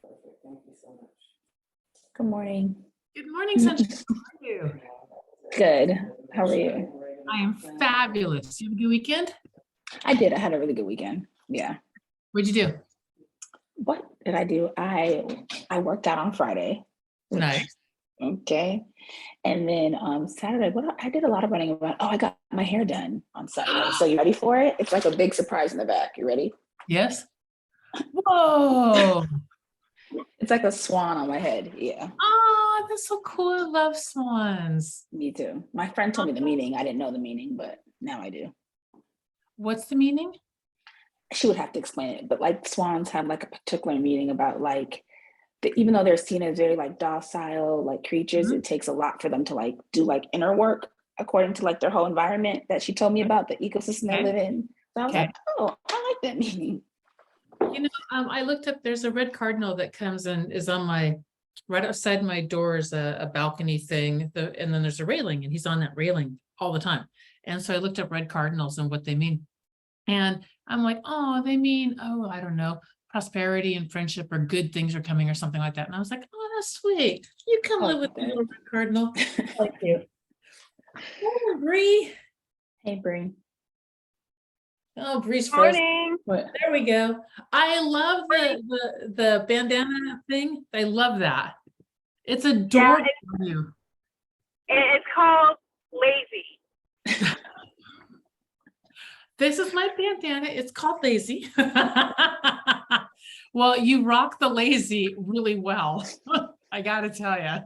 Perfect. Thank you so much. Good morning. Good morning, Sunshine. How are you? Good. How are you? I am fabulous. You have a good weekend? I did. I had a really good weekend. Yeah. What'd you do? What did I do? I worked out on Friday. Nice. Okay. And then Saturday, I did a lot of running around. Oh, I got my hair done on Saturday. So you ready for it? It's like a big surprise in the back. You ready? Yes. Whoa. It's like a swan on my head. Yeah. Oh, that's so cool. I love swans. Me too. My friend told me the meaning. I didn't know the meaning, but now I do. What's the meaning? She would have to explain it, but like swans have like a particular meaning about like even though they're seen as very like docile like creatures, it takes a lot for them to like do like inner work according to like their whole environment that she told me about, the ecosystem they live in. So I was like, oh, I like that meaning. You know, I looked up, there's a red cardinal that comes and is on my, right outside my door is a balcony thing, and then there's a railing, and he's on that railing all the time. And so I looked up red cardinals and what they mean. And I'm like, oh, they mean, oh, I don't know, prosperity and friendship or good things are coming or something like that. And I was like, oh, that's sweet. You come live with me, little red cardinal. Thank you. Oh, Bree. Hey, Bree. Oh, Bree's frozen. Morning. There we go. I love the bandana thing. I love that. It's adorable. It's called Lazy. This is my bandana. It's called Lazy. Well, you rock the Lazy really well. I got to tell you.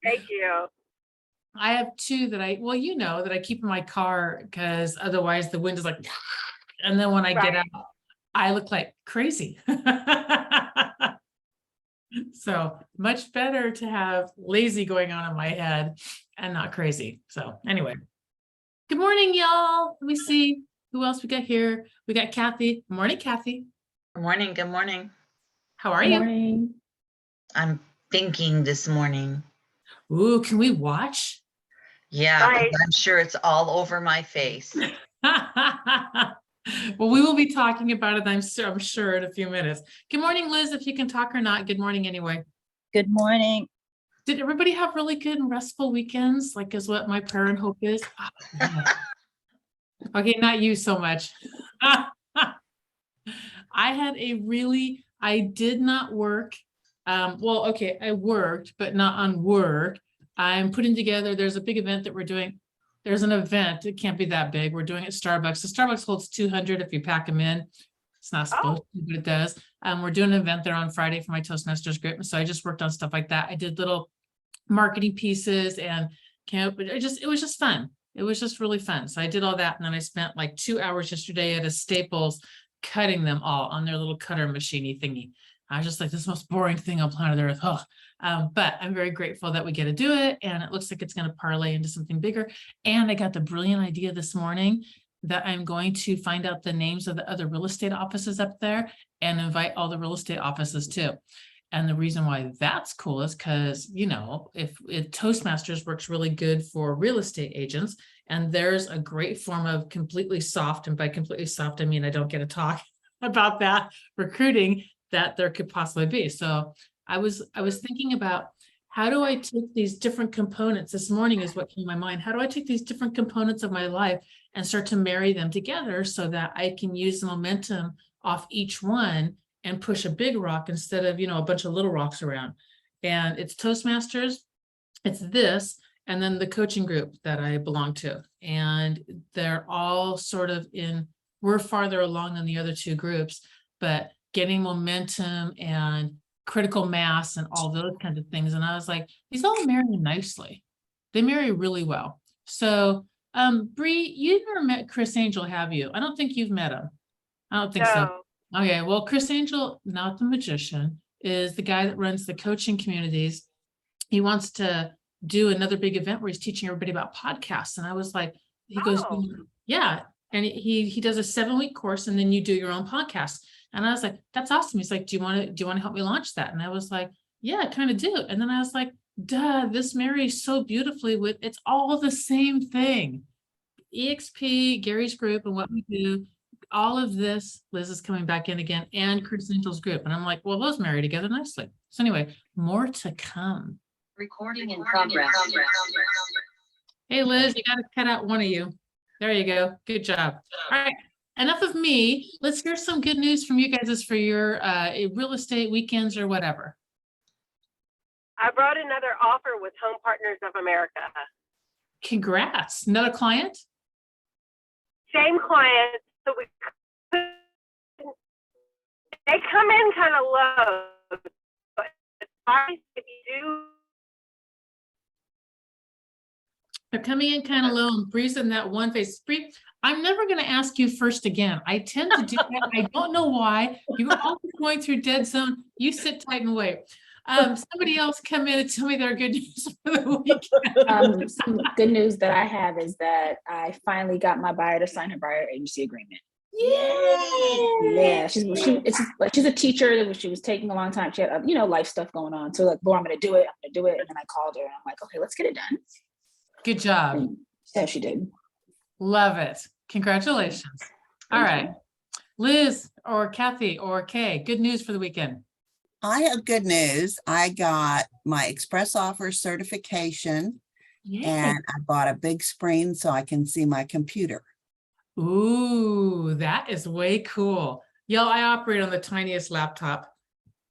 Thank you. I have two that that I keep in my car because otherwise the wind is like, and then when I get out, I look like crazy. So much better to have Lazy going on in my head and not crazy. So anyway, good morning, y'all. Let me see who else we got here. We got Kathy. Good morning, Kathy. Good morning. Good morning. How are you? Morning. I'm thinking this morning. Ooh, can we watch? Yeah, 'cause I'm sure it's all over my face. Well, we will be talking about it, I'm sure, in a few minutes. Good morning, Liz, if you can talk or not. Good morning anyway. Good morning. Did everybody have really good and restful weekends? Like is what my prayer and hope is. Okay, not you so much. I did not work. Well, okay, I worked, but not on work. I'm putting together, there's a big event that we're doing. There's an event, it can't be that big. We're doing it at Starbucks. The Starbucks holds 200 if you pack them in. It's not supposed to, but it does. We're doing an event there on Friday for my Toastmasters group. And so I just worked on stuff like that. I did little marketing pieces and it was just fun. It was just really fun. So I did all that. And then I spent like 2 hours yesterday at a Staples cutting them all on their little cutter machiney thingy. I was just like, this is the most boring thing on planet Earth. But I'm very grateful that we get to do it. And it looks like it's going to parlay into something bigger. And I got the brilliant idea this morning that I'm going to find out the names of the other real estate offices up there and invite all the real estate offices too. And the reason why that's cool is because, if Toastmasters works really good for real estate agents, and there's a great form of completely soft, and by completely soft, I mean, I don't get to talk about that recruiting that there could possibly be. So I was thinking about how do I take these different components? This morning is what came to my mind. How do I take these different components of my life and start to marry them together so that I can use the momentum off each one and push a big rock instead of, a bunch of little rocks around. And it's Toastmasters, it's this, and then the coaching group that I belong to. And they're all sort of we're farther along than the other two groups, but getting momentum and critical mass and all those kinds of things. And I was like, these all marry nicely. They marry really well. So, Bree, you've never met Chris Angel, have you? I don't think you've met him. I don't think so. Okay, well, Chris Angel, not the magician, is the guy that runs the coaching communities. He wants to do another big event where he's teaching everybody about podcasts. And I was like, he goes, yeah. And he does a 7-week course and then you do your own podcast. And I was like, that's awesome. He's like, do you want to help me launch that? And I was like, yeah, I kind of do. And then I was like, duh, this marries so beautifully it's all the same thing. EXP, Gary's group and what we do all of this, Liz is coming back in again, and Chris Angel's group. And I'm like, well, those marry together nicely. So anyway, more to come. Recording in progress. Hey, Liz, you got to cut out one of you. There you go. Good job. All right. Enough of me. Let's hear some good news from you guys as for your real estate weekends or whatever. I brought another offer with Home Partners of America. Congrats. Another client? Same client, so they come in kind of low, but if you do. They're coming in kind of low and Bree's in that one face. Bree, I'm never going to ask you first again. I tend to do that. I don't know why. You're always going through dead zone. You sit tight and wait. Somebody else come in and tell me their good news for the weekend. Some good news that I have is that I finally got my buyer to sign her buyer agency agreement. Yeah, she's a teacher. She was taking a long time. She had life stuff going on. So like, Laura, I'm gonna do it. And then I called her and I'm like, okay, let's get it done. Good job. And so she did. Love it. Congratulations. All right. Liz or Kathy or Kay, good news for the weekend. I have good news. I got my express offer certification Yay. and I bought a big screen so I can see my computer. Ooh, that is way cool. Yo, I operate on the tiniest laptop.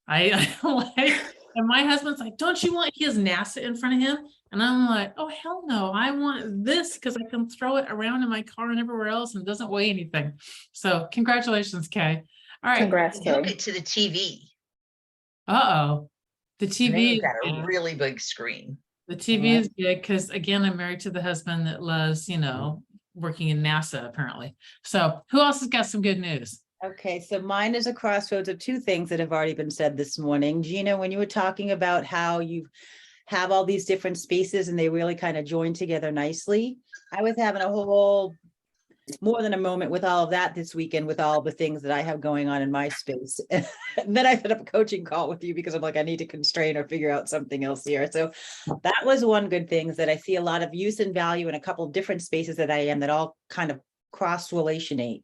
I like, and my husband's like, don't you want, he has NASA in front of him. And I'm like, oh, hell no, I want this because I can throw it around in my car and everywhere else and it doesn't weigh anything. So congratulations, Kay. All right. Congrats, Hook Kay. it to the TV. Uh-oh. The And then TV, you've got a really big screen. the TV is big because again, I'm married to the husband that loves, working in NASA apparently. So who else has got some good news? Okay, so mine is a crossroads of two things that have already been said this morning. Gina, when you were talking about how you have all these different spaces and they really kind of join together nicely, I was having a whole more than a moment with all of that this weekend with all the things that I have going on in my space. And then I set up a coaching call with you because I'm like, I need to constrain or figure out something else here. So that was one good thing, is that I see a lot of use and value in a couple of different spaces that I am that all kind of cross-relationate,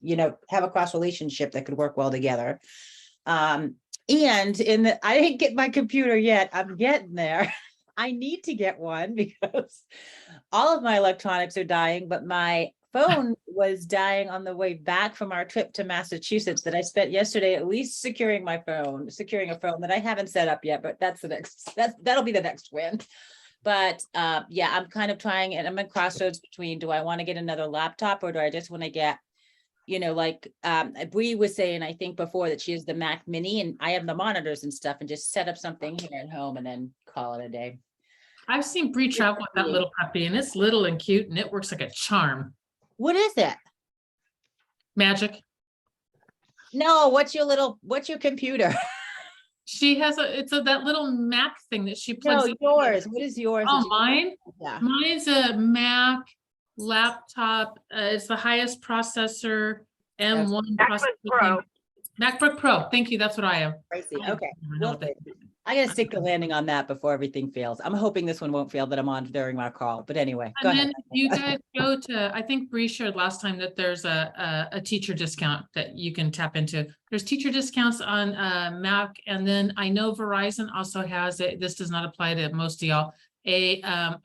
have a cross relationship that could work well together. And I didn't get my computer yet. I'm getting there. I need to get one because all of my electronics are dying, but my phone was dying on the way back from our trip to Massachusetts that I spent yesterday at least securing a phone that I haven't set up yet, but that'll be the next win. But yeah, I'm kind of trying, and I'm in crossroads between, do I want to get another laptop or do I just want to get, like Bree was saying, I think before, that she has the Mac Mini and I have the monitors and stuff, and just set up something here at home and then call it a day. I've seen Bree travel with that little puppy and it's little and cute and it works like a charm. What is it? Magic. No, what's your computer? She has that little Mac thing that she plugs No, in. yours. What is yours? Oh, mine? Yeah. Mine's a Mac laptop. It's the highest processor, M1 MacBook Pro. MacBook Pro. Thank you. That's what I have. I see. I Okay. don't know what that is. I gotta stick the landing on that before everything fails. I'm hoping this one won't fail that I'm on during our call, but anyway. Go And ahead. then if you guys go to, I think Bree shared last time that there's a teacher discount that you can tap into. There's teacher discounts on Mac, and then I know Verizon also has it. This does not apply to most of y'all.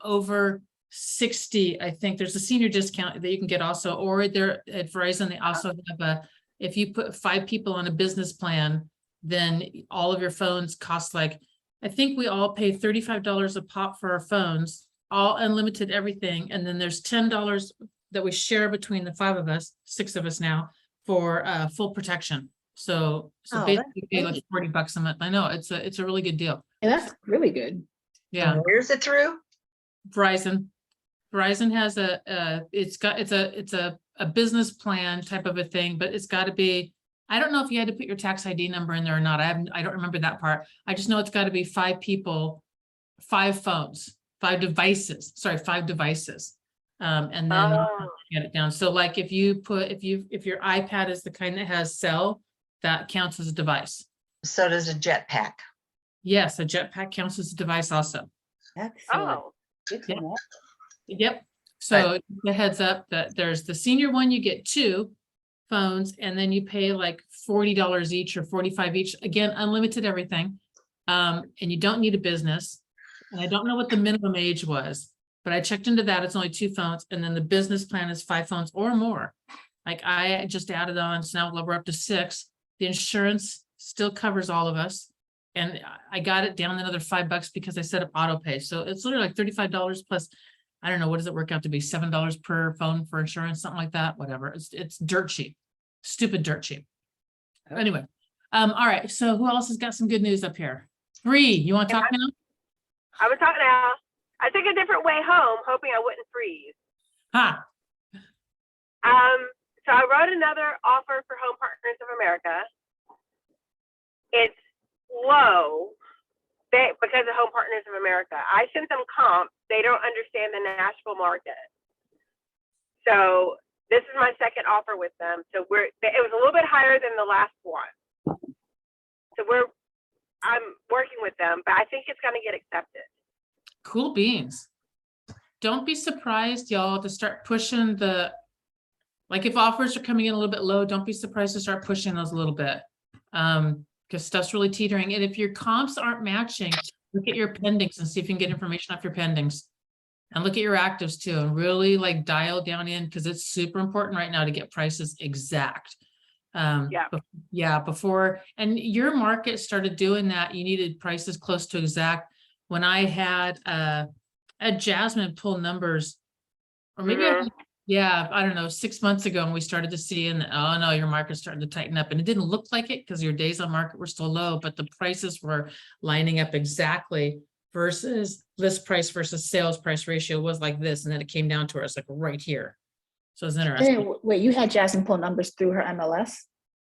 Over 60, I think there's a senior discount that you can get also, or there at Verizon, they also have if you put 5 people on a business plan, then all of your phones cost I think we all pay $35 a pop for our phones, all unlimited everything. And then there's $10 that we share between the 5 of us, 6 of us now, for full protection. So Oh, basically that's you pay like $40 a month. I know it's a really good deal. And that's really good. Yeah. Where's it through? Verizon has it's a business plan type of a thing, but it's got to be, I don't know if you had to put your tax ID number in there or not. I don't remember that part. I just know it's got to be 5 people, 5 phones, 5 devices. And then get it down. So like if your iPad is the kind that has cell, that counts as a device. So does a jetpack. Yes, a jetpack counts as a device also. Excellent. Oh, Good to Yeah. know. Yep. So the heads up that there's the senior one, you get 2, phones, and then you pay like $40 each or 45 each. Again, unlimited everything. And you don't need a business. And I don't know what the minimum age was, but I checked into that. It's only 2 phones. And then the business plan is 5 phones or more. Like I just added on, so now we're up to 6. The insurance still covers all of us. And I got it down another $5 because I set up auto pay. So it's literally like $35 plus, I don't know, what does it work out to be? $7 per phone for insurance, something like that, whatever. It's dirt cheap, stupid dirt cheap. Anyway, all right. So who else has got some good news up here? Bree, you want to talk now? I was talking now. I took a different way home, hoping I wouldn't freeze. Ha, So I wrote another offer for Home Partners of America. It's low because of Home Partners of America. I sent them comps. They don't understand the Nashville market. So this is my second offer with them. So it was a little bit higher than the last one. So I'm working with them, but I think it's going to get accepted. cool beans. Don't be surprised, y'all, to start pushing like if offers are coming in a little bit low, don't be surprised to start pushing those a little bit. Because stuff's really teetering. And if your comps aren't matching, look at your pendings and see if you can get information off your pendings. And look at your actives too, and really like dial down in, because it's super important right now to get prices exact. Before, and your market started doing that, you needed prices close to exact. When I had Jasmine pull numbers, or maybe I don't know, 6 months ago, and we started to see, and oh no, your market's starting to tighten up, and it didn't look like it because your days on market were still low, but the prices were lining up exactly versus list price versus sales price ratio was like this, and then it came down to us like right here. So it's interesting. Wait, you had Jasmine pull numbers through her MLS?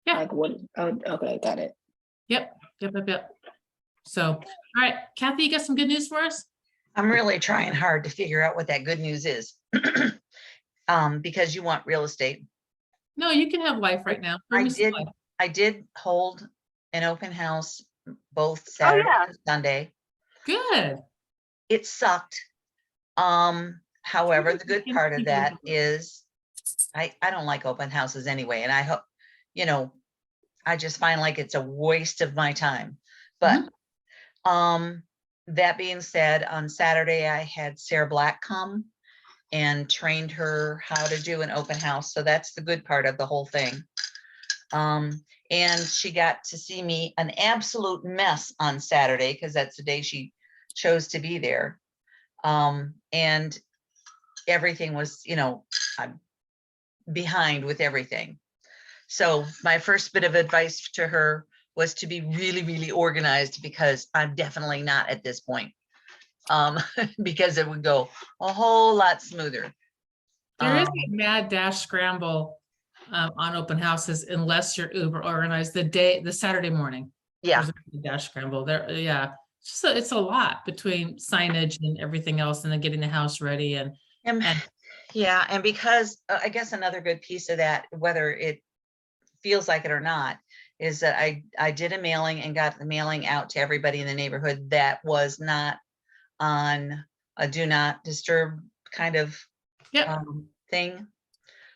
Yeah. Like what? Oh, okay, got it. Yep. So, all right, Kathy, you got some good news for us? I'm really trying hard to figure out what that good news is. Because you want real estate. No, you can have life right now. Bring me some life. I did hold an open house both Saturday and Sunday. Good. It sucked. However, the good part of that is I don't like open houses anyway. And I hope, I just find like it's a waste of my time. But that being said, on Saturday, I had Sarah Black come and trained her how to do an open house. So that's the good part of the whole thing. And she got to see me an absolute mess on Saturday because that's the day she chose to be there. And everything was, I'm behind with everything. So my first bit of advice to her was to be really, really organized, because I'm definitely not at this point. Because it would go a whole lot smoother. There is a mad dash scramble on open houses unless you're uber organized the Saturday morning. Yeah. There's a dash scramble there. Yeah. So it's a lot between signage and everything else, and then getting the house ready and yeah. And because I guess another good piece of that, whether it feels like it or not, is that I did a mailing and got the mailing out to everybody in the neighborhood that was not on a do not disturb kind of thing.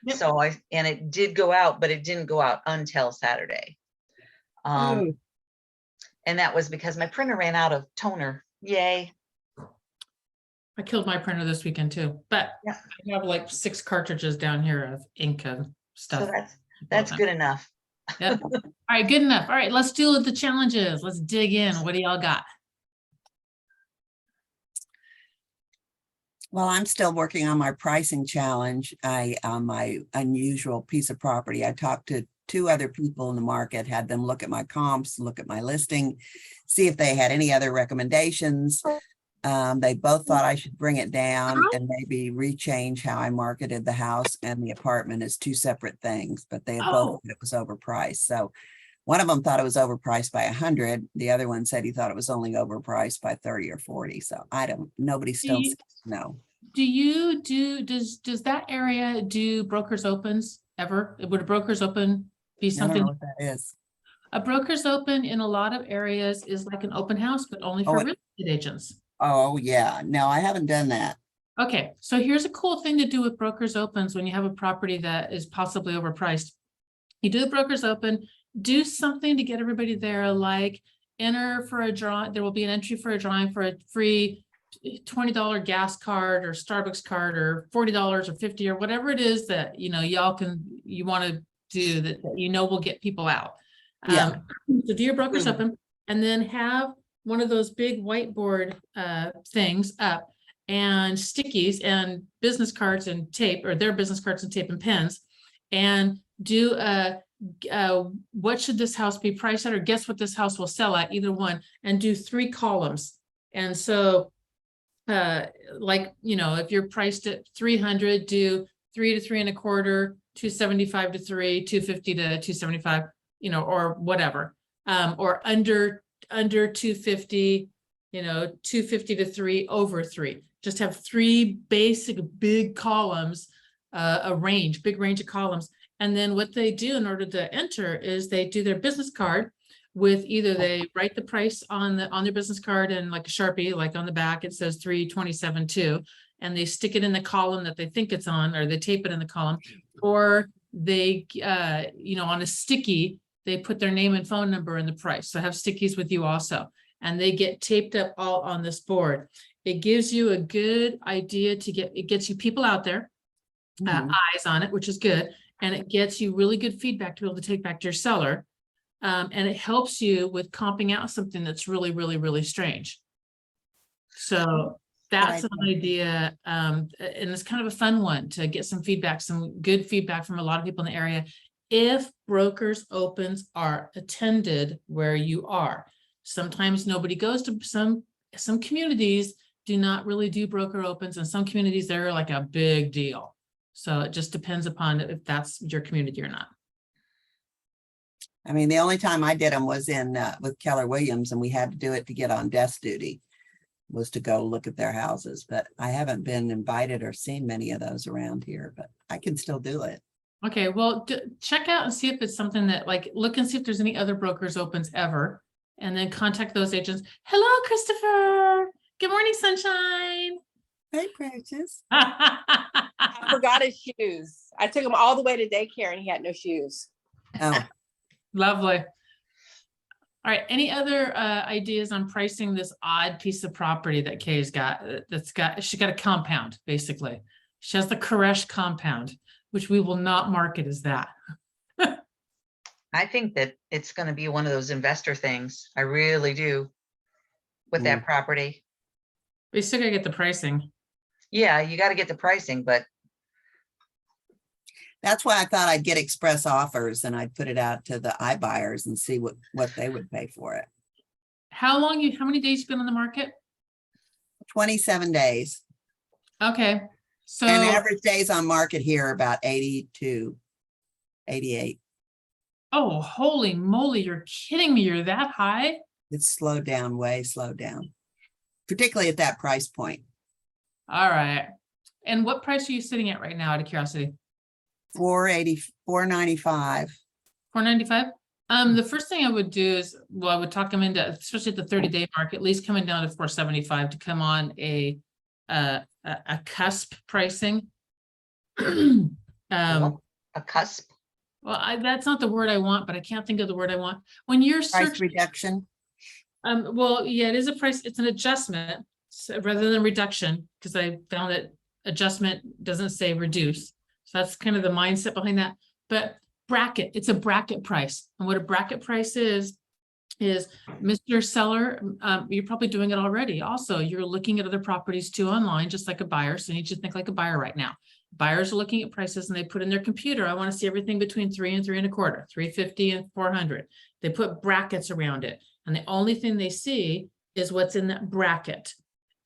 Yep. So and it did go out, but it didn't go out until Saturday. And that was because my printer ran out of toner. Yay. I killed my printer this weekend too, but I have like 6 cartridges down here of ink and stuff. So that's good enough. Yep. All right, good enough. All right, let's do the challenges. Let's dig in. What do y'all got? Well, I'm still working on my pricing challenge. On my unusual piece of property, I talked to 2 other people in the market, had them look at my comps, look at my listing, see if they had any other recommendations. They both thought I should bring it down and maybe rechange how I marketed the house and the apartment as 2 separate things, but they had both said it was overpriced. So one of them thought it was overpriced by 100. The other one said he thought it was only overpriced by 30 or 40. So nobody still know. Does that area do brokers opens ever? Would a brokers open be something? I don't know what that is. A brokers open in a lot of areas is like an open house, but only for real estate agents. Oh yeah, no, I haven't done that. Okay, so here's a cool thing to do with brokers opens when you have a property that is possibly overpriced. You do the brokers open, do something to get everybody there, like enter for a draw. There will be an entry for a drawing for a free $20 gas card or Starbucks card or $40 or 50 or whatever it is that, you know, you want to do that, you know, will get people out. Yeah. So do your brokers open and then have one of those big whiteboard things up and stickies and business cards and tape, or their business cards and tape and pens, and do what should this house be priced at, or guess what this house will sell at, either one, and do 3 columns. And so like, you know, if you're priced at 300, do 3 to 3 1/4, 275 to 3, 250 to 275, you know, or whatever, or under 250, you know, 250 to 3, over 3. Just have 3 basic big columns, big range of columns. And then what they do in order to enter is they do their business card with either they write the price on their business card and like a Sharpie, like on the back, it says 327.2, and they stick it in the column that they think it's on, or they tape it in the column, or they, you know, on a sticky, they put their name and phone number and the price. So have stickies with you also, and they get taped up all on this board. It gives you a good idea it gets you people out there, eyes on it, which is good. And it gets you really good feedback to be able to take back to your seller. And it helps you with comping out something that's really, really, really strange. So that's an idea. And it's kind of a fun one to get some feedback, some good feedback from a lot of people in the area. If brokers opens are attended where you are. Sometimes nobody goes to some communities do not really do broker opens, and some communities they're like a big deal. So it just depends upon if that's your community or not. I mean, the only time I did them was in with Keller Williams, and we had to do it to get on desk duty, was to go look at their houses. But I haven't been invited or seen many of those around here, but I can still do it. Okay, well, check out and see if it's something that, like, look and see if there's any other brokers opens ever, and then contact those agents. Hello, Christopher. Good morning, sunshine. Hey, Precious. I forgot his shoes. I took him all the way to daycare and he had no shoes. Oh, Lovely. All right, any other ideas on pricing this odd piece of property that Kay's got? She got a compound, basically. She has the Koresh compound, which we will not market as that. I think that it's going to be one of those investor things. I really do. With that property. We still gotta get the pricing. Yeah, you got to get the pricing, but that's why I thought I'd get express offers and I'd put it out to the iBuyers and see what they would pay for it. How many days you been on the market? 27 days. Okay, so. And average days on market here are about 82, 88. Oh, holy moly, you're kidding me. You're that high? It's slowed down, way slowed down, particularly at that price point. All right. And what price are you sitting at right now, out of curiosity? 480, 495. 495? The first thing I would do is, well, I would talk them into, especially at the 30-day mark, at least coming down to 475 to come on a cusp pricing. a cusp. Well, that's not the word I want, but I can't think of the word I want. When you're Price searching, reduction. well, yeah, it is a price, it's an adjustment rather than reduction, because I found that adjustment doesn't say reduce. So that's kind of the mindset behind that. But bracket, it's a bracket price. And what a bracket price is Mr. Seller, you're probably doing it already. Also, you're looking at other properties too online, just like a buyer. So you need to think like a buyer right now. Buyers are looking at prices and they put in their computer, I want to see everything between 3 and 3 1/4, 350 and 400. They put brackets around it. And the only thing they see is what's in that bracket.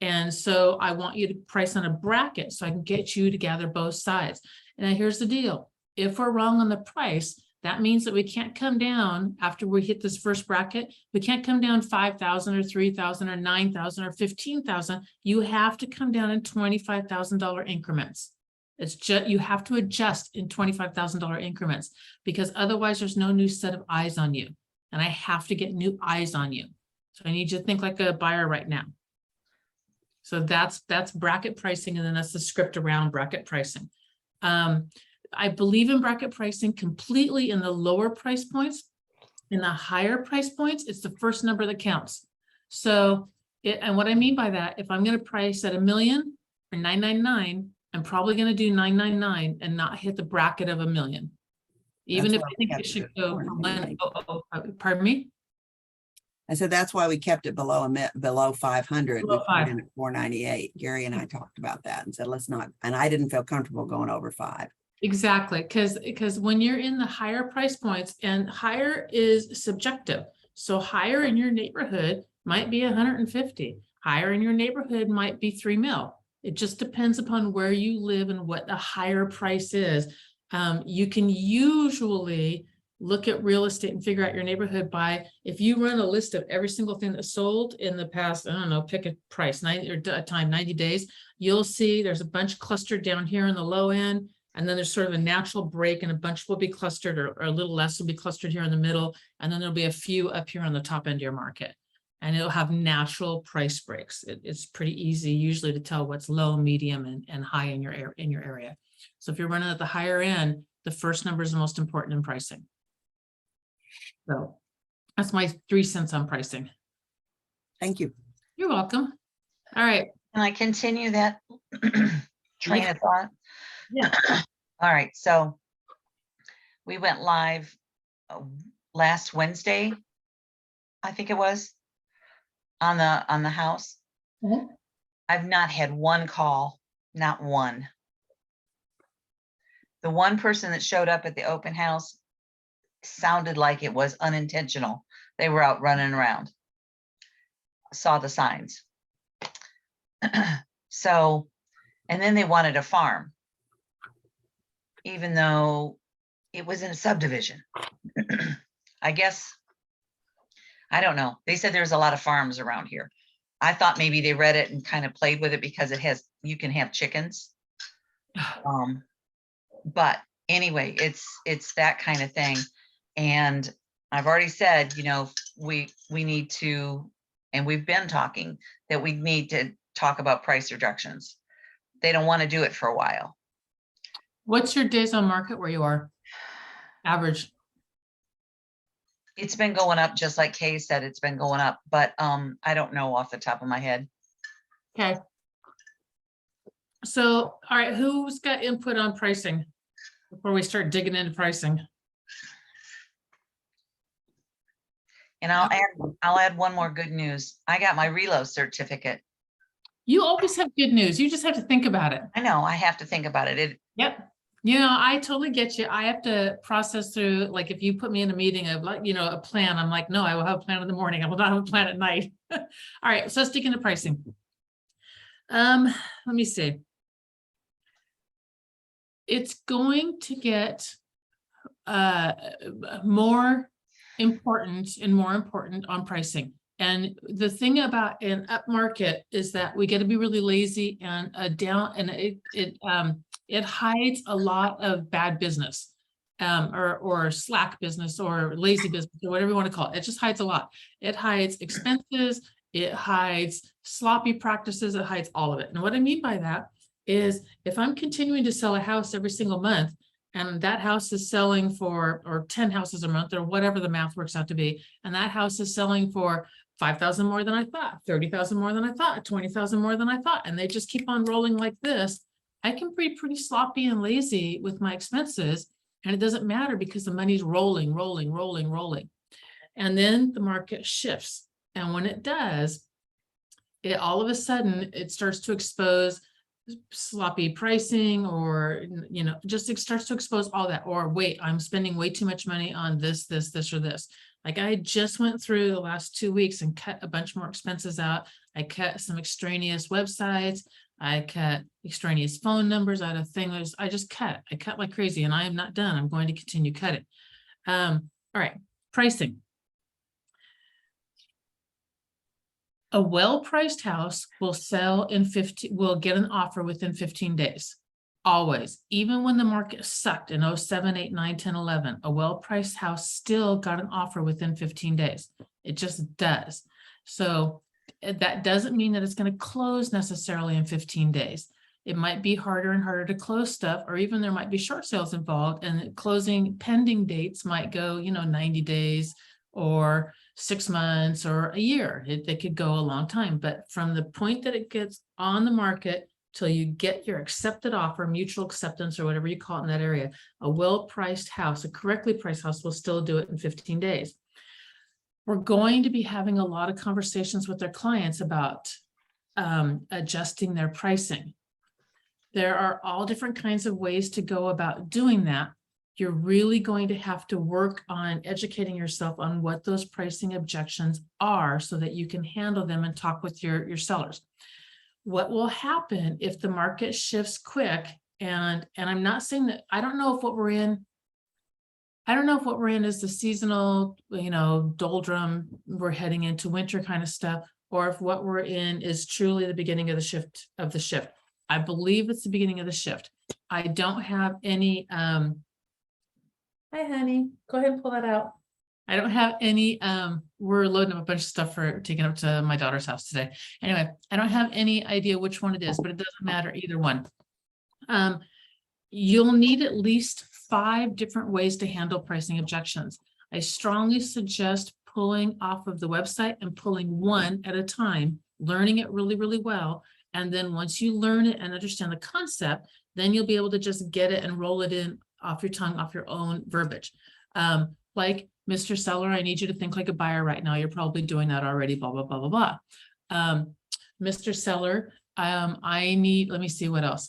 And so I want you to price on a bracket so I can get you to gather both sides. And now here's the deal. If we're wrong on the price, that means that we can't come down after we hit this first bracket. We can't come down 5,000 or 3,000 or 9,000 or 15,000. You have to come down in $25,000 increments. It's just, you have to adjust in $25,000 increments, because otherwise there's no new set of eyes on you. And I have to get new eyes on you. So I need you to think like a buyer right now. So that's bracket pricing. And then that's the script around bracket pricing. I believe in bracket pricing completely in the lower price points. In the higher price points, it's the first number that counts. So and what I mean by that, if I'm gonna price at $1 million or 999, I'm probably gonna do 999 and not hit the bracket of $1 million. Even That's if why I we think it kept should it go at from 498. pardon me? I said, that's why we kept it below 500. Below We put five. it in at 498. Gary and I talked about that and said, let's not, and I didn't feel comfortable going over 5. Exactly, because when you're in the higher price points, and higher is subjective. So higher in your neighborhood might be 150. Higher in your neighborhood might be 3 mil. It just depends upon where you live and what the higher price is. You can usually look at real estate and figure out your neighborhood by, if you run a list of every single thing that sold in the past, I don't know, pick a price, 90 or a time, 90 days, you'll see there's a bunch clustered down here in the low end. And then there's sort of a natural break, and a bunch will be clustered, or a little less will be clustered here in the middle. And then there'll be a few up here on the top end of your market. And it'll have natural price breaks. It's pretty easy usually to tell what's low, medium, and high in your area. So if you're running at the higher end, the first number is the most important in pricing. So that's my 3 cents on pricing. Thank you. You're welcome. All right. Can I continue that train of thought? Yeah. All right, so we went live last Wednesday, I think it was, on the house. Mhm. I've not had one call, not one. The one person that showed up at the open house sounded like it was unintentional. They were out running around. Saw the signs. So, and then they wanted a farm, even though it was in a subdivision. I guess, I don't know. They said there's a lot of farms around here. I thought maybe they read it and kind of played with it because it has, you can have chickens. But anyway, it's that kind of thing. And I've already said, you know, we need to, and we've been talking that we need to talk about price reductions. They don't want to do it for a while. What's your days on market where you are? Average. It's been going up, just like Kay said, it's been going up, but I don't know off the top of my head. Okay. So, all right, who's got input on pricing before we start digging into pricing? And I'll add one more good news. I got my reload certificate. You always have good news. You just have to think about it. I know, I have to think about it. Yep. You know, I totally get you. I have to process through, like, if you put me in a meeting of, like, you know, a plan, I'm like, no, I will have a plan in the morning. I will not have a plan at night. All right, so let's dig into pricing. Let me see. It's going to get more important and more important on pricing. And the thing about an up market is that we get to be really lazy, and down, and it hides a lot of bad business, or slack business, or lazy business, or whatever you want to call it. It just hides a lot. It hides expenses, it hides sloppy practices, it hides all of it. And what I mean by that is, if I'm continuing to sell a house every single month, and that house is selling for, or 10 houses a month, or whatever the math works out to be, and that house is selling for 5,000 more than I thought, 30,000 more than I thought, 20,000 more than I thought, and they just keep on rolling like this, I can be pretty sloppy and lazy with my expenses, and it doesn't matter because the money's rolling. And then the market shifts. And when it does, it all of a sudden, it starts to expose sloppy pricing, or, you know, just it starts to expose all that. Or wait, I'm spending way too much money on this, or this. Like, I just went through the last 2 weeks and cut a bunch more expenses out. I cut some extraneous websites. I cut extraneous phone numbers out of things. I cut like crazy, and I am not done. I'm going to continue cutting. All right, pricing. A well-priced house will sell in will get an offer within 15 days. Always, even when the market sucked in 07, 08, 9, 10, 11, a well-priced house still got an offer within 15 days. It just does. So that doesn't mean that it's going to close necessarily in 15 days. it might be harder and harder to close stuff, or even there might be short sales involved, and closing pending dates might go, 90 days or 6 months or a year. It could go a long time, but from the point that it gets on the market till you get your accepted offer, mutual acceptance, or whatever you call it in that area, a well-priced house, a correctly priced house will still do it in 15 days. We're going to be having a lot of conversations with their clients about adjusting their pricing. There are all different kinds of ways to go about doing that. You're really going to have to work on educating yourself on what those pricing objections are so that you can handle them and talk with your sellers. What will happen if the market shifts quick, and I'm not saying that, I don't know if what we're in is the seasonal, doldrum, we're heading into winter kind of stuff, or if what we're in is truly the beginning of the shift. I believe it's the beginning of the shift. I don't have any, hi honey, go ahead and pull that out. I don't have any, we're loading up a bunch of stuff for taking up to my daughter's house today. Anyway, I don't have any idea which one it is, but it doesn't matter either one. You'll need at least 5 different ways to handle pricing objections. I strongly suggest pulling off of the website and pulling one at a time, learning it really, really well. And then once you learn it and understand the concept, then you'll be able to just get it and roll it in off your tongue, off your own verbiage. Like, Mr. Seller, I need you to think like a buyer right now. You're probably doing that already, blah, blah, blah, blah, blah. Mr. Seller, I need, let me see what else.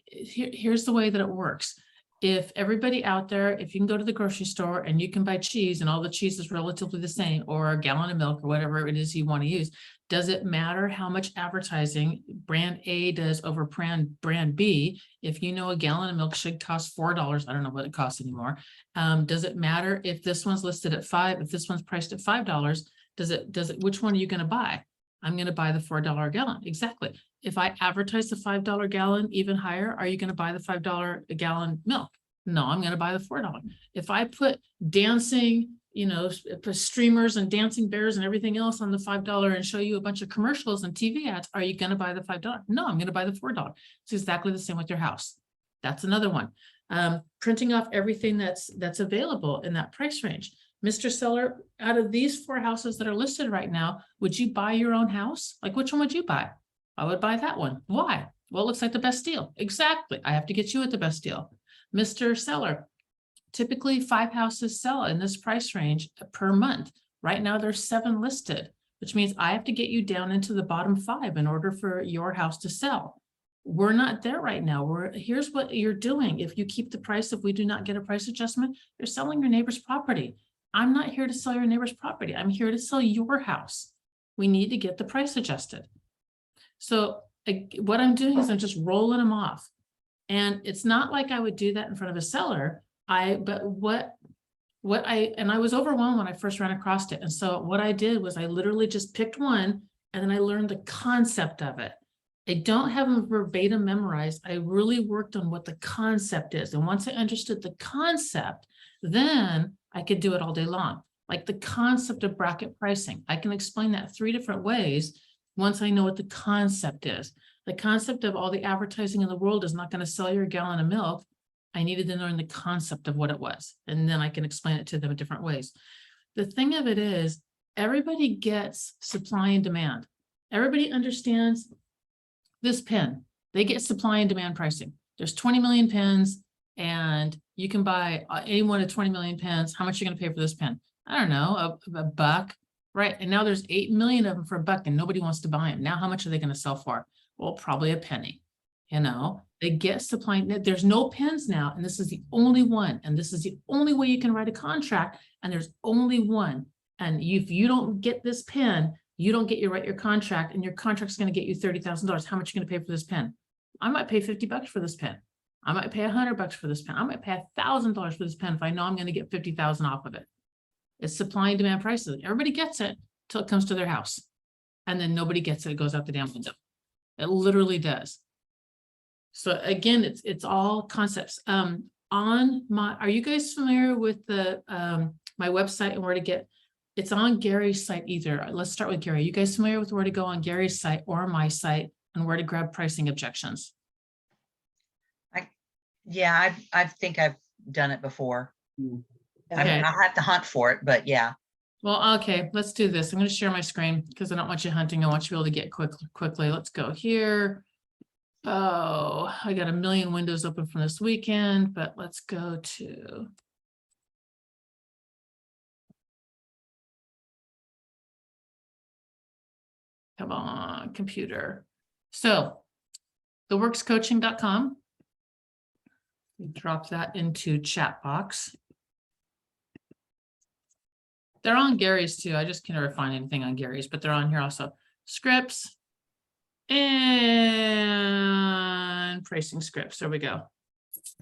Here's the way that it works. If everybody out there, if you can go to the grocery store and you can buy cheese and all the cheese is relatively the same, or a gallon of milk or whatever it is you want to use, does it matter how much advertising brand A does over brand B? If you know a gallon of milk should cost $4, I don't know what it costs anymore. Does it matter if this one's listed at $5, if this one's priced at $5, does it, which one are you going to buy? I'm going to buy the $4 gallon. Exactly. If I advertise the $5 gallon even higher, are you going to buy the $5 a gallon milk? No, I'm going to buy the $4. If I put dancing, put streamers and dancing bears and everything else on the $5 and show you a bunch of commercials and TV ads, are you going to buy the $5? No, I'm going to buy the $4. It's exactly the same with your house. That's another one. Printing off everything that's available in that price range. Mr. Seller, out of these 4 houses that are listed right now, would you buy your own house? Like, which one would you buy? I would buy that one. Why? Well, it looks like the best deal. Exactly. I have to get you at the best deal. Mr. Seller, typically 5 houses sell in this price range per month. Right now there's 7 listed, which means I have to get you down into the bottom 5 in order for your house to sell. We're not there right now. Here's what you're doing. If you keep the price, if we do not get a price adjustment, you're selling your neighbor's property. I'm not here to sell your neighbor's property. I'm here to sell your house. We need to get the price adjusted. So what I'm doing is I'm just rolling them off. And it's not like I would do that in front of a seller. I was overwhelmed when I first ran across it. And so what I did was I literally just picked one and then I learned the concept of it. I don't have them verbatim memorized. I really worked on what the concept is. And once I understood the concept, then I could do it all day long. Like the concept of bracket pricing. I can explain that 3 different ways once I know what the concept is. The concept of all the advertising in the world is not going to sell you a gallon of milk. I needed to learn the concept of what it was, and then I can explain it to them in different ways. The thing of it is, everybody gets supply and demand. Everybody understands this pen. They get supply and demand pricing. There's 20 million pens, and you can buy any one of 20 million pens. How much are you going to pay for this pen? I don't know, a buck, right? And now there's 8 million of them for a buck, and nobody wants to buy them. Now, how much are they going to sell for? Well, probably a penny. They get supply. There's no pens now, and this is the only one, and this is the only way you can write a contract, and there's only one. And if you don't get this pen, you don't get write your contract, and your contract's going to get you $30,000. How much are you going to pay for this pen? I might pay $50 for this pen. I might pay $100 for this pen. I might pay $1,000 for this pen if I know I'm going to get 50,000 off of it. It's supply and demand prices. Everybody gets it till it comes to their house, and then nobody gets it. It goes out the damn window. It literally does. So again, it's all concepts. Are you guys familiar with the my website and where to get? It's on Gary's site either. Let's start with Gary. You guys familiar with where to go on Gary's site or my site and where to grab pricing objections? Yeah, I think I've done it before. I Okay. mean, I have to hunt for it, but yeah. Well, okay, let's do this. I'm gonna share my screen because I don't want you hunting. I want you to be able to get quickly. Let's go here. Oh, I got a million windows open from this weekend, but let's go to. Come on, computer. So, theworkscoaching.com. Drop that into chat box. They're on Gary's too. I just can never find anything on Gary's, but they're on here also. Scripts and pricing scripts. There we go.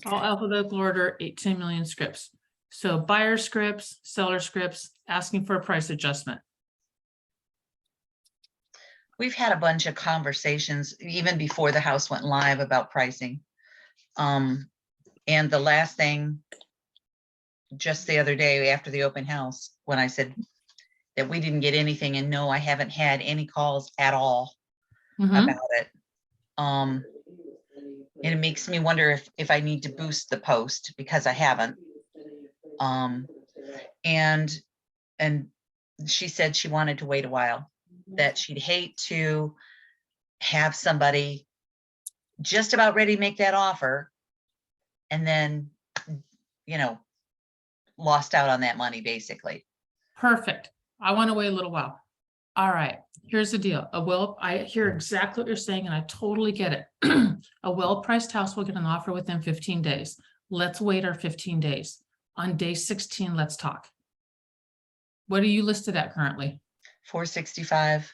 All alphabetical order, 18 million scripts. So buyer scripts, seller scripts, asking for a price adjustment. We've had a bunch of conversations even before the house went live about pricing. And the last thing, just the other day after the open house, when I said that we didn't get anything, and no, I haven't had any calls at all Mhm. about it. And it makes me wonder if I need to boost the post because I haven't. And she said she wanted to wait a while, that she'd hate to have somebody just about ready to make that offer and then, you know, lost out on that money basically. Perfect. I want to wait a little while. All right, here's the deal. I hear exactly what you're saying and I totally get it. A well-priced house will get an offer within 15 days. Let's wait our 15 days. On day 16, let's talk. What are you listed at currently? 465.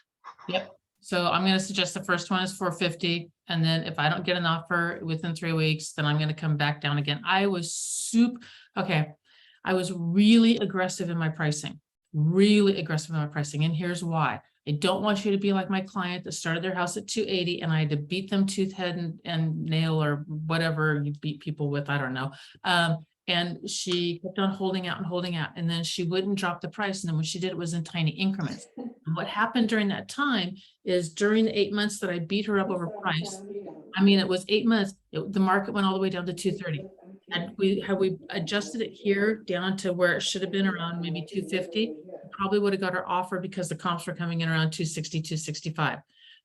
Yep. So I'm going to suggest the first one is 450. And then if I don't get an offer within 3 weeks, then I'm going to come back down again. I was I was really aggressive in my pricing, And here's why. I don't want you to be like my client that started their house at 280 and I had to beat them tooth, head and nail or whatever you beat people with. I don't know. And she kept on holding out. And then she wouldn't drop the price. And then when she did, it was in tiny increments. And what happened during that time is during the 8 months that I beat her up over price, I mean, it was 8 months, the market went all the way down to 230. And had we adjusted it here down to where it should have been around maybe 250, probably would have got our offer because the comps were coming in around 260, 265.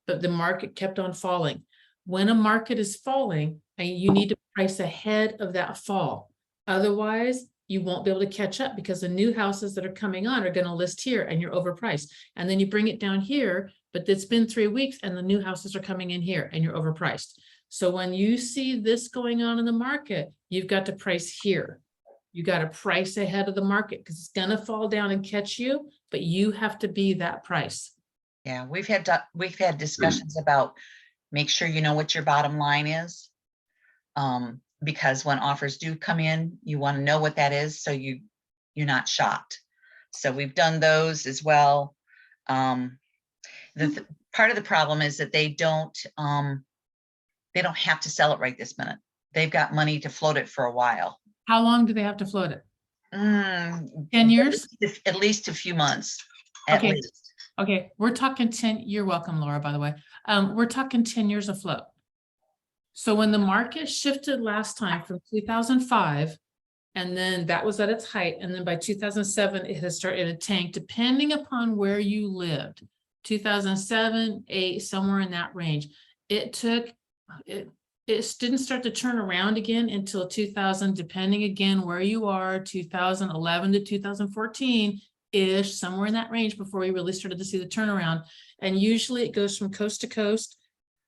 But the market kept on falling. When a market is falling, you need to price ahead of that fall. Otherwise, you won't be able to catch up because the new houses that are coming on are going to list here and you're overpriced. And then you bring it down here, but it's been 3 weeks and the new houses are coming in here and you're overpriced. So when you see this going on in the market, you've got to price here. You got to price ahead of the market because it's going to fall down and catch you, but you have to be that price. Yeah, we've had discussions about make sure you know what your bottom line is. Because when offers do come in, you want to know what that is so you're not shocked. So we've done those as well. Part of the problem is that they don't have to sell it right this minute. They've got money to float it for a while. How long do they have to float it? 10 years? At least a few months, at Okay. least. Okay, we're talking 10, you're welcome, Laura, by the way. We're talking 10 years afloat. So when the market shifted last time from 2005, and then that was at its height, and then by 2007, it has started to tank, depending upon where you lived. 2007, 8, somewhere in that range. It didn't start to turn around again until 2000, depending again where you are, 2011 to 2014-ish, somewhere in that range before we really started to see the turnaround. And usually it goes from coast to coast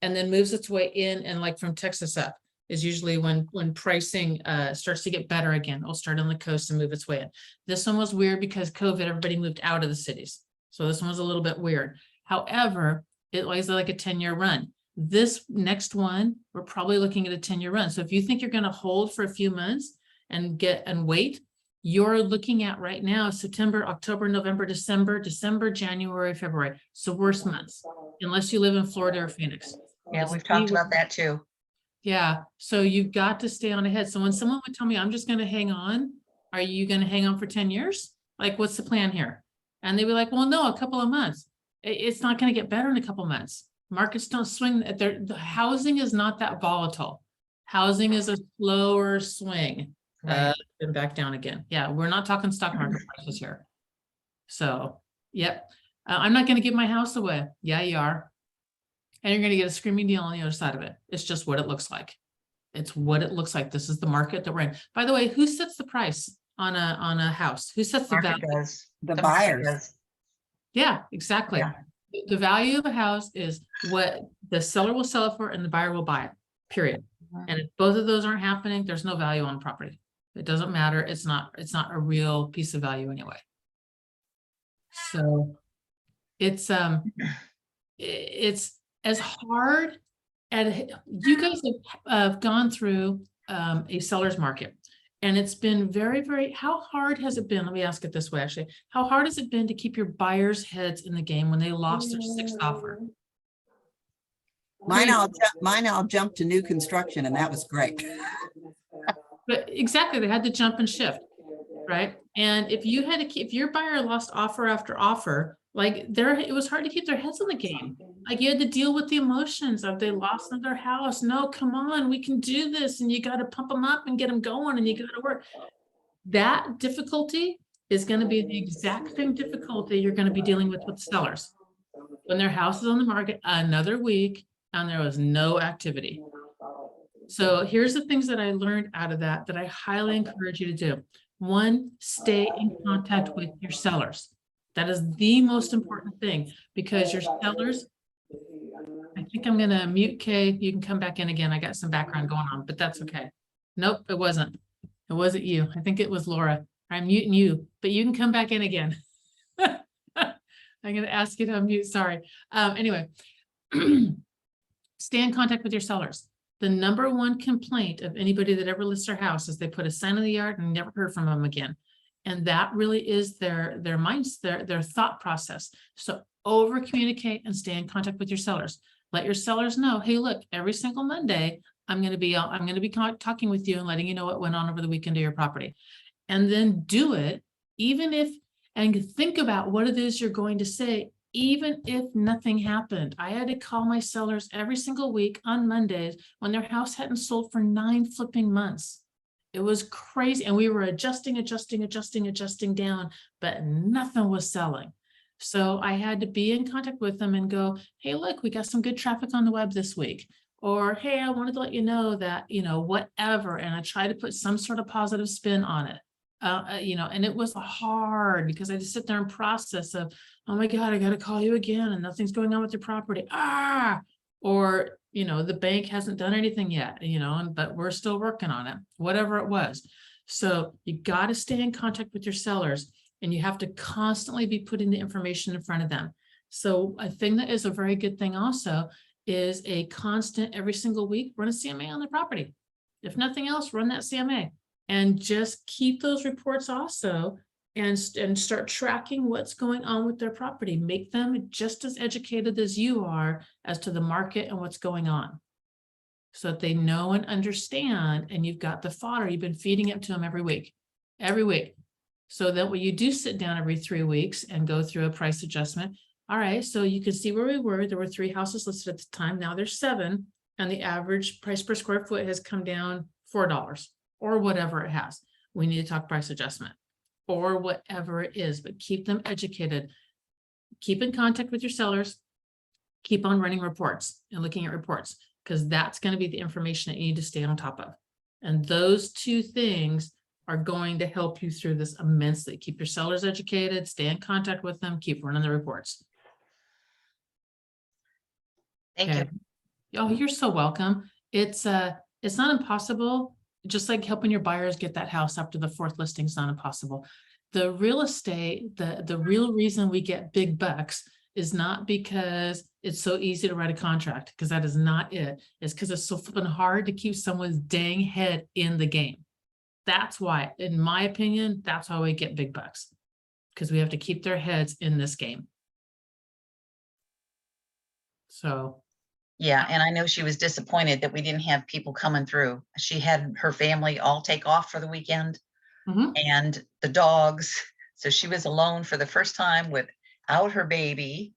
and then moves its way in, and like from Texas up is usually when pricing starts to get better again. It'll start on the coast and move its way in. This one was weird because COVID, everybody moved out of the cities. So this one was a little bit weird. However, it was like a 10-year run. This next one, we're probably looking at a 10-year run. So if you think you're going to hold for a few months and wait, you're looking at right now, September, October, November, December, January, February. So worst months, unless you live in Florida or Phoenix. Yeah, we've talked about that too. Yeah, so you've got to stay on ahead. So when someone would tell me, I'm just going to hang on, are you going to hang on for 10 years? Like, what's the plan here? And they'd be like, well, no, a couple of months. It's not going to get better in a couple of months. Markets don't swing. The housing is not that volatile. Housing is a slower swing. Right. And back down again. Yeah, we're not talking stock market prices here. So, yep. I'm not gonna give my house away. Yeah, you are. And you're gonna get a screaming deal on the other side of it. It's just what it looks like. It's what it looks like. This is the market that we're in. By the way, who sets the price on a house? Who sets the Market value? does. The market buyers. does. Yeah, exactly. Yeah. The value of a house is what the seller will sell it for and the buyer will buy it, period. Mhm. And if both of those aren't happening, there's no value on property. It doesn't matter. It's not a real piece of value anyway. So it's it's as hard as you guys have gone through a seller's market. And it's been very, very, how hard has it been? Let me ask it this way, actually. How hard has it been to keep your buyers' heads in the game when they lost their sixth offer? Mine all jumped to new construction and that was great. But exactly, they had to jump and shift, right? And if you had to keep, if your buyer lost offer after offer, like it was hard to keep their heads in the game. Like you had to deal with the emotions of they lost their house. No, come on, we can do this. And you got to pump them up and get them going and you got to work. That difficulty is going to be the exact same difficulty you're going to be dealing with sellers. When their house is on the market another week and there was no activity. So here's the things that I learned out of that I highly encourage you to do. One, stay in contact with your sellers. That is the most important thing because your sellers, I think I'm going to mute Kay. You can come back in again. I got some background going on, but that's okay. Nope, it wasn't. It wasn't you. I think it was Laura. I'm muting you, but you can come back in again. I'm going to ask you to unmute. Sorry. Anyway, stay in contact with your sellers. The number one complaint of anybody that ever lists their house is they put a sign in the yard and never heard from them again. And that really is their minds, their thought process. So over communicate and stay in contact with your sellers. Let your sellers know, hey, look, every single Monday, I'm going to be talking with you and letting you know what went on over the weekend to your property. And then do it, even if, and think about what it is you're going to say, even if nothing happened. I had to call my sellers every single week on Mondays when their house hadn't sold for 9 flipping months. It was crazy. And we were adjusting down, but nothing was selling. So I had to be in contact with them and go, hey, look, we got some good traffic on the web this week. Or, hey, I wanted to let you know that, whatever. And I try to put some sort of positive spin on it. And it was hard because I just sit there and process of, oh my God, I got to call you again and nothing's going on with your property. Or, the bank hasn't done anything yet, but we're still working on it, whatever it was. So you got to stay in contact with your sellers and you have to constantly be putting the information in front of them. So a thing that is a very good thing also is a constant every single week, run a CMA on the property. If nothing else, run that CMA. And just keep those reports also and start tracking what's going on with their property. Make them just as educated as you are as to the market and what's going on. So that they know and understand, and you've got the fodder. You've been feeding it to them every week. So that when you do sit down every 3 weeks and go through a price adjustment, all right, so you can see where we were. There were 3 houses listed at the time. Now there's 7, and the average price per square foot has come down $4. Or whatever it has. We need to talk price adjustment or whatever it is, but keep them educated. Keep in contact with your sellers. Keep on running reports and looking at reports because that's going to be the information that you need to stay on top of. And those 2 things are going to help you through this immensely. Keep your sellers educated, stay in contact with them, keep running the reports. Thank you. Oh, you're so welcome. It's not impossible. Just like helping your buyers get that house after the 4th listing is not impossible. The real estate, the real reason we get big bucks is not because it's so easy to write a contract, because that is not it. It's because it's so flipping hard to keep someone's dang head in the game. That's why, in my opinion, that's why we get big bucks, because we have to keep their heads in this game. So. Yeah, and I know she was disappointed that we didn't have people coming through. She had her family all take off for the weekend and the dogs. So she was alone for the first time without her baby,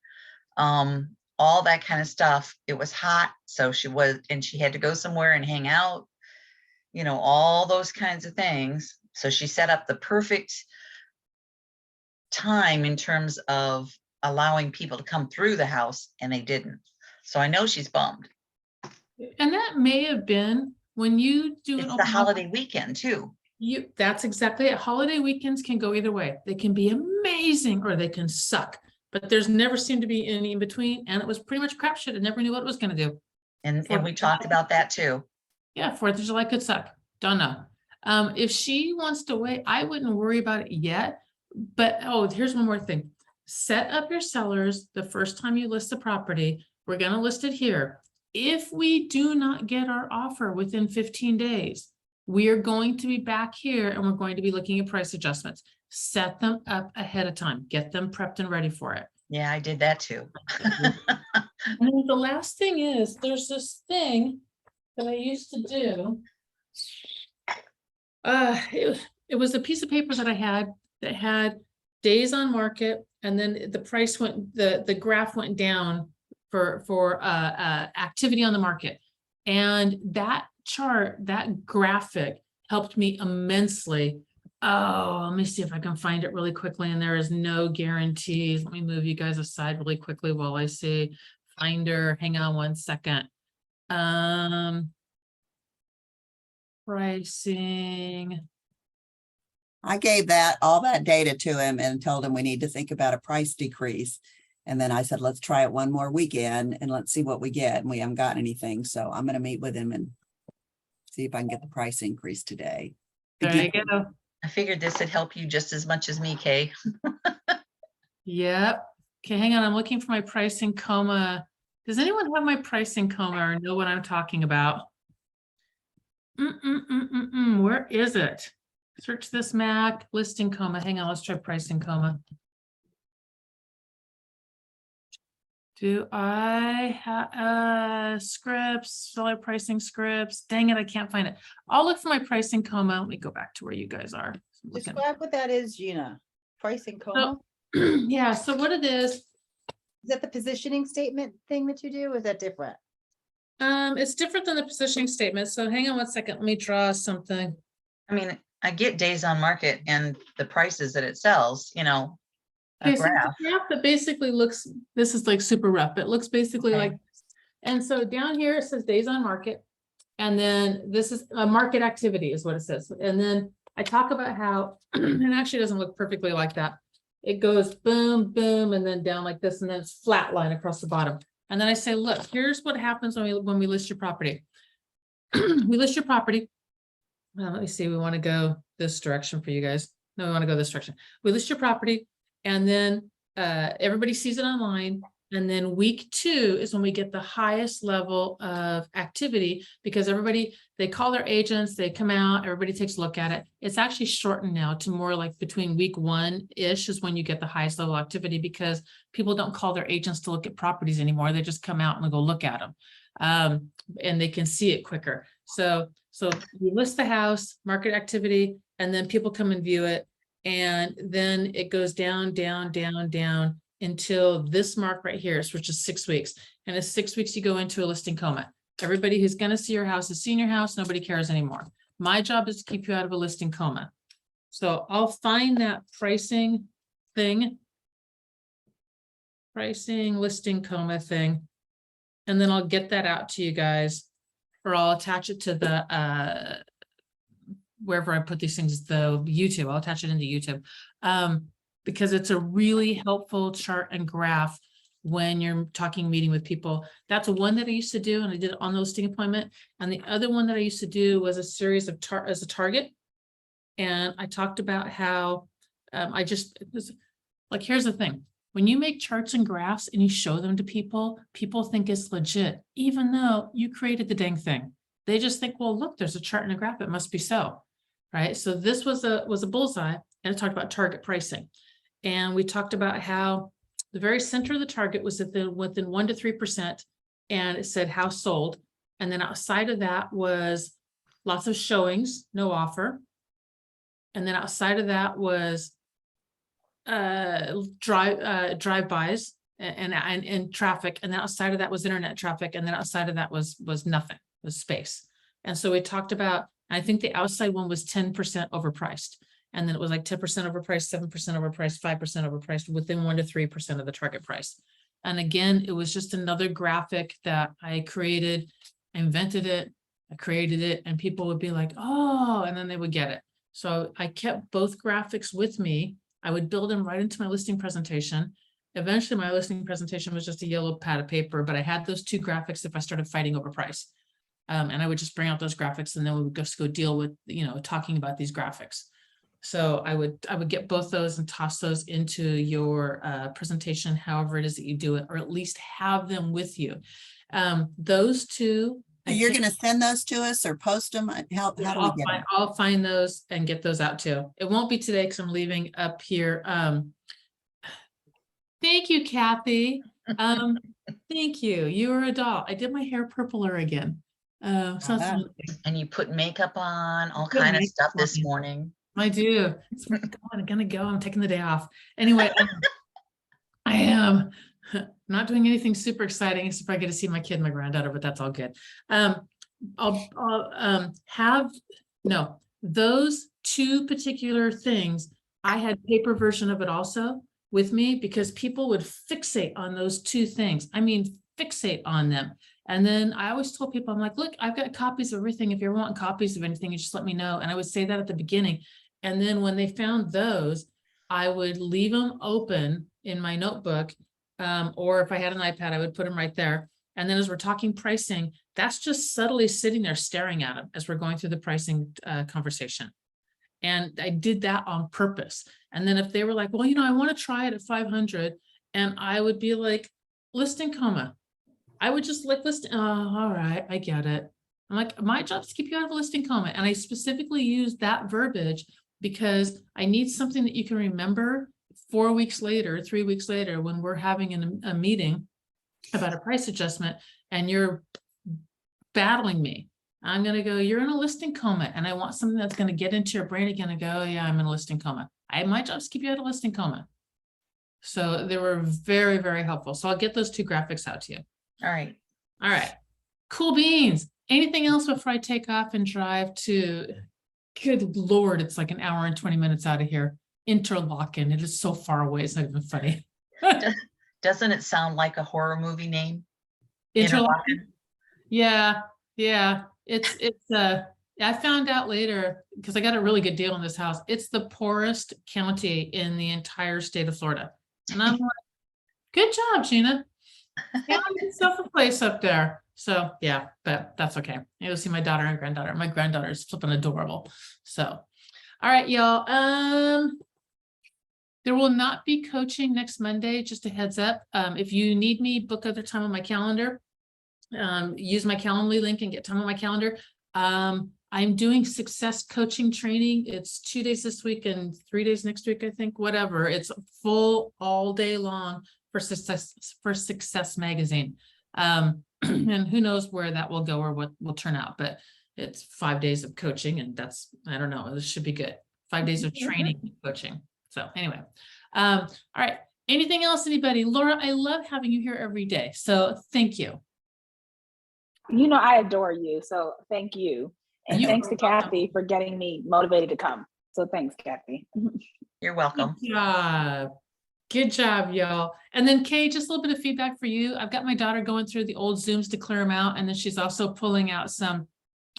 all that kind of stuff. It was hot. So she had to go somewhere and hang out. you know, all those kinds of things. So she set up the perfect time in terms of allowing people to come through the house, and they didn't. So I know she's bummed. And that may have been when you do an It's the open house, holiday weekend too. that's exactly it. Holiday weekends can go either way. They can be amazing or they can suck, but there's never seemed to be any in between. And it was pretty much crapshoot. I never knew what it was gonna do. And Fourth we of talked July. about that too. Yeah, 4th of July could suck. Don't know. If she wants to wait, I wouldn't worry about it yet. But oh, here's one more thing. Set up your sellers the first time you list the property. We're gonna list it here. If we do not get our offer within 15 days, we are going to be back here and we're going to be looking at price adjustments. Set them up ahead of time. Get them prepped and ready for it. Yeah, I did that too. And then the last thing is, there's this thing that I used to do. It was a piece of paper that I had that had days on market, and then the price went, the graph went down for activity on the market. And that chart, that graphic helped me immensely. Oh, let me see if I can find it really quickly. And there is no guarantees. Let me move you guys aside really quickly while I see Finder. Hang on one second. Pricing. I gave all that data to him and told him we need to think about a price decrease. And then I said, let's try it one more weekend and let's see what we get. And we haven't gotten anything. So I'm going to meet with him and see if I can get the price increase today. There you go. I figured this would help you just as much as me, Kay. Yep. Okay, hang on. I'm looking for my pricing coma. Does anyone have my pricing coma or know what I'm talking about? Where is it? Search this Mac, listing coma. Hang on, let's try pricing coma. Do I have scripts, seller pricing scripts? Dang it, I can't find it. I'll look for my pricing coma. Let me go back to where you guys are. I'm looking. Describe what that is, Gina. Pricing coma? Yeah, so what it is, Is that the positioning statement thing that you do? Or is that different? it's different than the positioning statement. So hang on one second. Let me draw something. I mean, I get days on market and the prices that it sells, you know, a Okay, so it's graph. a graph that basically looks, this is like super rough. It looks basically Okay. like, and so down here it says days on market. And then this is a market activity is what it says. And then I talk about how, it actually doesn't look perfectly like that. It goes boom, boom, and then down like this, and then it's flat line across the bottom. And then I say, look, here's what happens when we list your property. We list your property. Let me see, we want to go this direction for you guys. No, we want to go this direction. We list your property and then everybody sees it online. And then week 2 is when we get the highest level of activity because everybody, they call their agents, they come out, everybody takes a look at it. It's actually shortened now to more like between week 1-ish is when you get the highest level activity because people don't call their agents to look at properties anymore. They just come out and go look at them. And they can see it quicker. So you list the house, market activity, and then people come and view it. And then it goes down, down, down, down until this mark right here, which is 6 weeks. And it's 6 weeks, you go into a listing coma. Everybody who's going to see your house has seen your house. Nobody cares anymore. My job is to keep you out of a listing coma. So I'll find that pricing thing, pricing listing coma thing. And then I'll get that out to you guys, or I'll attach it to the, wherever I put these things, the YouTube, I'll attach it into YouTube. Because it's a really helpful chart and graph when you're meeting with people. That's one that I used to do, and I did it on the listing appointment. And the other one that I used to do was a series of as a target. And I talked about how here's the thing. When you make charts and graphs and you show them to people, people think it's legit, even though you created the dang thing. They just think, well, look, there's a chart and a graph. It must be so, right? So this was a bullseye, and it talked about target pricing. And we talked about how the very center of the target was within 1 to 3%, and it said house sold. And then outside of that was lots of showings, no offer. And then outside of that was drive-bys and traffic. And then outside of that was internet traffic. And then outside of that was nothing, was space. And so we talked about I think the outside one was 10% overpriced. And then it was like 10% overpriced, 7% overpriced, 5% overpriced, within 1 to 3% of the target price. And again, it was just another graphic that I created, I invented it, I created it, and people would be like, oh, and then they would get it. So I kept both graphics with me. I would build them right into my listing presentation. Eventually, my listing presentation was just a yellow pad of paper, but I had those 2 graphics if I started fighting over price. And I would just bring out those graphics, and then we would just go deal with, talking about these graphics. So I would get both those and toss those into your presentation, however it is that you do it, or at least have them with you. Those 2. So you're going to send those to us or post them? How do we get them? I'll find those and get those out too. It won't be today because I'm leaving up here. Thank you, Kathy. Thank you. You're a doll. I did my hair purpler again. So Uh-huh. And you put makeup on, all Put kind of makeup stuff this on. morning. I do. It's like, I'm gonna go. I'm taking the day off. Anyway, I am not doing anything super exciting except I get to see my kid and my granddaughter, but that's all good. I'll have those 2 particular things. I had paper version of it also with me because people would fixate on those 2 things. I mean, fixate on them. And then I always told people, I'm like, look, I've got copies of everything. If you ever want copies of anything, you just let me know. And I would say that at the beginning. And then when they found those, I would leave them open in my notebook. Or if I had an iPad, I would put them right there. And then as we're talking pricing, that's just subtly sitting there staring at them as we're going through the pricing conversation. And I did that on purpose. And then if they were like, well, I want to try it at 500, and I would be like, listing comma. I would just like list. Oh, all right, I get it. I'm like, my job is to keep you out of a listing comment. And I specifically use that verbiage because I need something that you can remember 4 weeks later, 3 weeks later, when we're having a meeting about a price adjustment and you're battling me. I'm going to go, you're in a listing coma. And I want something that's going to get into your brain again and go, oh, yeah, I'm in a listing coma. My job is to keep you out of a listing coma. So they were very, very helpful. So I'll get those 2 graphics out to you. All right. All right. Cool beans. Anything else before I take off and drive to, good Lord, it's like an hour and 20 minutes out of here. Interlaken. It is so far away. It's not even funny. Doesn't it sound like a horror movie name? Interlaken. Yeah. It's I found out later because I got a really good deal on this house. It's the poorest county in the entire state of Florida. And I'm like, good job, Gina. Found yourself a place up there. So yeah, but that's okay. You'll see my daughter and granddaughter. My granddaughter is flipping adorable. So, all right, y'all. There will not be coaching next Monday, just a heads up. If you need me, book other time on my calendar. Use my Calendly link and get time on my calendar. I'm doing success coaching training. It's 2 days this week and 3 days next week, I think, whatever. It's full all day long for Success Magazine. And who knows where that will go or what will turn out, but it's 5 days of coaching and that's, I don't know, this should be good. 5 days of training and coaching. So anyway, all right. Anything else, anybody? Laura, I love having you here every day. So thank you. I adore you. So thank you. And You thanks to are welcome. Kathy for getting me motivated to come. So thanks, Kathy. You're welcome. Good job. Good job, y'all. And then Kay, just a little bit of feedback for you. I've got my daughter going through the old Zooms to clear them out. And then she's also pulling out some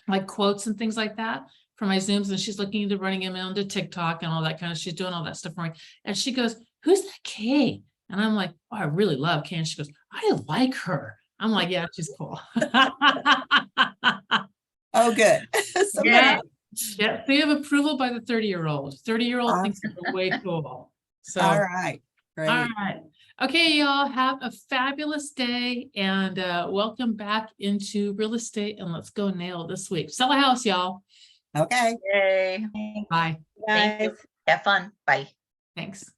like quotes and things like that for my Zooms. And she's looking into running them into TikTok and all that kind of, she's doing all that stuff for me. And she goes, who's that Kay? And I'm like, oh, I really love Kay. And she goes, I like her. I'm like, yeah, she's cool. Oh, good. So Yeah. Yeah, they have approval by the 30-year-old. 30-year-old thinks Awesome. they're way cool. So, All right. Great. all right. Okay, y'all have a fabulous day and welcome back into real estate and let's go nail this week. Sell a house, y'all. Okay. Yay. Bye. Thank you. Have fun. Bye. Thanks.